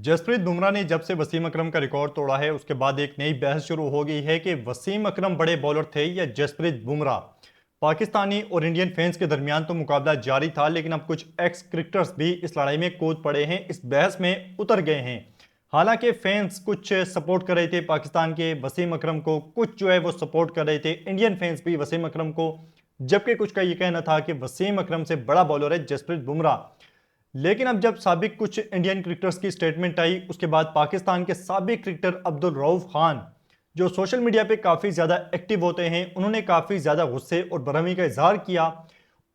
जसप्रीत बुमराह ने जब से वसीम अकरम का रिकॉर्ड तोड़ा है उसके बाद एक नई बहस शुरू हो गई है कि वसीम अकरम बड़े बॉलर थे या जसप्रीत बुमराह। पाकिस्तानी और इंडियन फैंस के दरमियान तो मुकाबला जारी था, लेकिन अब कुछ एक्स क्रिकेटर्स भी इस लड़ाई में कूद पड़े हैं, इस बहस में उतर गए हैं। हालांकि फैंस कुछ सपोर्ट कर रहे थे पाकिस्तान के वसीम अकरम को, कुछ जो है वो सपोर्ट कर रहे थे इंडियन फैंस भी वसीम अकरम को, जबकि कुछ का यह कहना था कि वसीम अकरम से बड़ा बॉलर है जसप्रीत बुमराह। लेकिन अब जब साबिक कुछ इंडियन क्रिकेटर्स की स्टेटमेंट आई, उसके बाद पाकिस्तान के साबिक क्रिकेटर अब्दुल रऊफ खान, जो सोशल मीडिया पे काफ़ी ज़्यादा एक्टिव होते हैं, उन्होंने काफ़ी ज़्यादा गुस्से और बरहमी का इजहार किया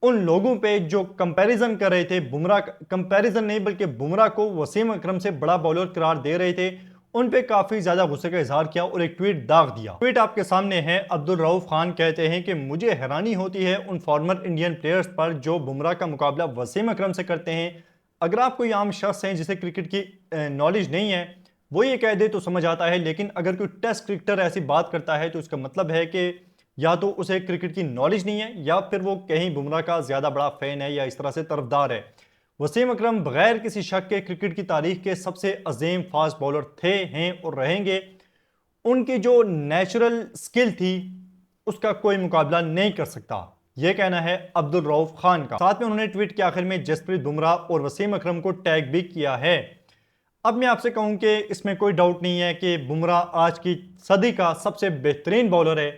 उन लोगों पे जो कंपैरिजन कर रहे थे बुमराह, कंपैरिजन नहीं बल्कि बुमराह को वसीम अकरम से बड़ा बॉलर करार दे रहे थे, उन पे काफ़ी ज़्यादा गुस्से का इजहार किया और एक ट्वीट दाग दिया। ट्वीट आपके सामने है। अब्दुल रऊफ खान कहते हैं कि मुझे हैरानी होती है उन फॉर्मर इंडियन प्लेयर्स पर जो बुमराह का मुकाबला वसीम अकरम से करते हैं। अगर आप कोई आम शख्स हैं जिसे क्रिकेट की नॉलेज नहीं है, वो ये कह दे तो समझ आता है, लेकिन अगर कोई टेस्ट क्रिकेटर ऐसी बात करता है तो इसका मतलब है कि या तो उसे क्रिकेट की नॉलेज नहीं है या फिर वो कहीं बुमराह का ज़्यादा बड़ा फ़ैन है या इस तरह से तरफदार है। वसीम अकरम बगैर किसी शक के क्रिकेट की तारीख के सबसे अजीम फास्ट बॉलर थे, हैं और रहेंगे। उनकी जो नेचुरल स्किल थी उसका कोई मुकाबला नहीं कर सकता, यह कहना है अब्दुल रऊफ खान का। साथ में उन्होंने ट्वीट के आखिर में जसप्रीत बुमराह और वसीम अकरम को टैग भी किया है। अब मैं आपसे कहूं कि इसमें कोई डाउट नहीं है कि बुमराह आज की सदी का सबसे बेहतरीन बॉलर है,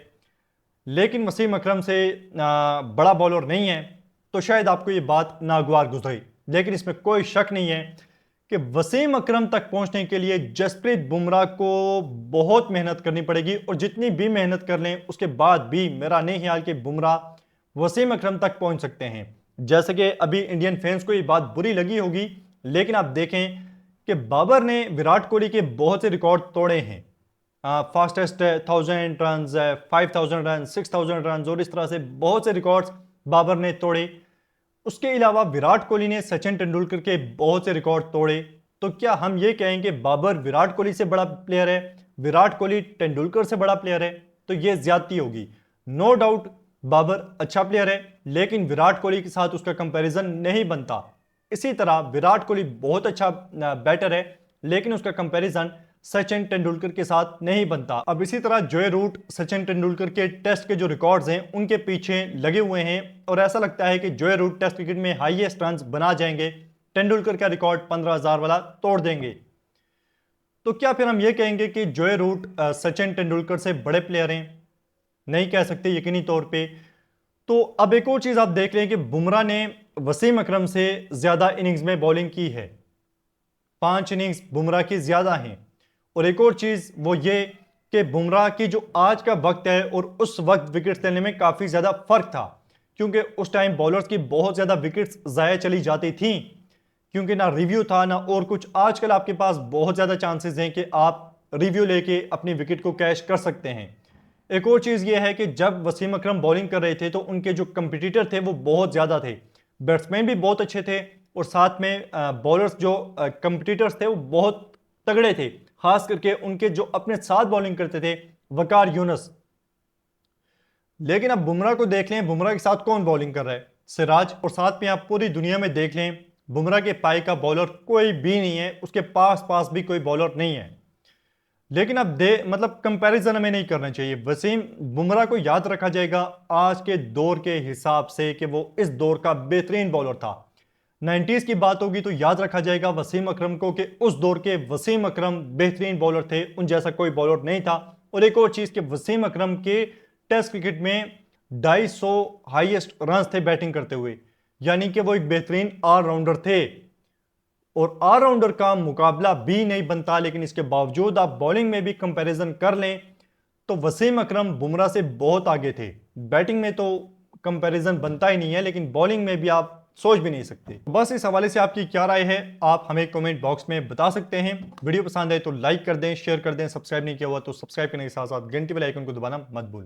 लेकिन वसीम अकरम से बड़ा बॉलर नहीं है, तो शायद आपको ये बात नागवार गुजरे। लेकिन इसमें कोई शक नहीं है कि वसीम अकरम तक पहुंचने के लिए जसप्रीत बुमराह को बहुत मेहनत करनी पड़ेगी, और जितनी भी मेहनत कर लें उसके बाद भी मेरा नहीं ख्याल कि बुमराह वसीम अकरम तक पहुंच सकते हैं। जैसे कि अभी इंडियन फैंस को ये बात बुरी लगी होगी, लेकिन आप देखें कि बाबर ने विराट कोहली के बहुत से रिकॉर्ड तोड़े हैं। फास्टेस्ट 1000 रन, 5000 रन, 6000 रन और इस तरह से बहुत से रिकॉर्ड्स बाबर ने तोड़े। उसके अलावा विराट कोहली ने सचिन तेंदुलकर के बहुत से रिकॉर्ड तोड़े। तो क्या हम ये कहेंगे बाबर विराट कोहली से बड़ा प्लेयर है, विराट कोहली तेंदुलकर से बड़ा प्लेयर है? तो ये ज्यादती होगी। नो डाउट बाबर अच्छा प्लेयर है, लेकिन विराट कोहली के साथ उसका कंपैरिजन नहीं बनता। इसी तरह विराट कोहली बहुत अच्छा बैटर है, लेकिन उसका कंपैरिजन सचिन तेंदुलकर के साथ नहीं बनता। अब इसी तरह जॉय रूट सचिन तेंदुलकर के टेस्ट के जो रिकॉर्ड्स हैं उनके पीछे लगे हुए हैं, और ऐसा लगता है कि जॉय रूट टेस्ट क्रिकेट में हाईएस्ट रन बना जाएंगे, तेंदुलकर का रिकॉर्ड 15,000 वाला तोड़ देंगे। तो क्या फिर हम ये कहेंगे कि जॉय रूट सचिन तेंदुलकर से बड़े प्लेयर हैं? नहीं कह सकते यकीनी तौर पे। तो अब एक और चीज आप देख लें कि बुमराह ने वसीम अकरम से ज्यादा इनिंग्स में बॉलिंग की है, 5 इनिंग्स बुमराह की ज्यादा हैं। और एक और चीज वो ये कि बुमराह की जो आज का वक्त है और उस वक्त विकेट्स लेने में काफी ज्यादा फर्क था, क्योंकि उस टाइम बॉलर्स की बहुत ज्यादा विकेट्स जाया चली जाती थी, क्योंकि ना रिव्यू था ना और कुछ। आजकल आपके पास बहुत ज्यादा चांसेस हैं कि आप रिव्यू लेके अपनी विकेट को कैश कर सकते हैं। एक और चीज ये है कि जब वसीम अकरम बॉलिंग कर रहे थे तो उनके जो कंपटीटर थे वो बहुत ज्यादा थे, बैट्समैन भी बहुत अच्छे थे, और साथ में बॉलर्स जो कंपटीटर्स थे वो बहुत तगड़े थे, खास करके उनके जो अपने साथ बॉलिंग करते थे वकार यूनुस। लेकिन अब बुमराह को देख लें, बुमराह के साथ कौन बॉलिंग कर रहा है? सिराज। और साथ में आप पूरी दुनिया में देख लें, बुमराह के पाई का बॉलर कोई भी नहीं है, उसके पास भी कोई बॉलर नहीं है। लेकिन अब मतलब कंपैरिजन हमें नहीं करना चाहिए। वसीम बुमराह को याद रखा जाएगा आज के दौर के हिसाब से कि वो इस दौर का बेहतरीन बॉलर था। 90s की बात होगी तो याद रखा जाएगा वसीम अकरम को कि उस दौर के वसीम अकरम बेहतरीन बॉलर थे, उन जैसा कोई बॉलर नहीं था। और एक और चीज कि वसीम अकरम के टेस्ट क्रिकेट में 250 हाईएस्ट रन थे बैटिंग करते हुए, यानी कि वो एक बेहतरीन ऑलराउंडर थे, और ऑलराउंडर का मुकाबला भी नहीं बनता। लेकिन इसके बावजूद आप बॉलिंग में भी कंपैरिजन कर लें तो वसीम अकरम बुमराह से बहुत आगे थे। बैटिंग में तो कंपैरिजन बनता ही नहीं है, लेकिन बॉलिंग में भी आप सोच भी नहीं सकते। बस इस हवाले से आपकी क्या राय है आप हमें कमेंट बॉक्स में बता सकते हैं। वीडियो पसंद आए तो लाइक कर दें, शेयर कर दें, सब्सक्राइब नहीं किया हुआ तो सब्सक्राइब करने के साथ साथ घंटी वाले आइकन को दबाना मत भूलें।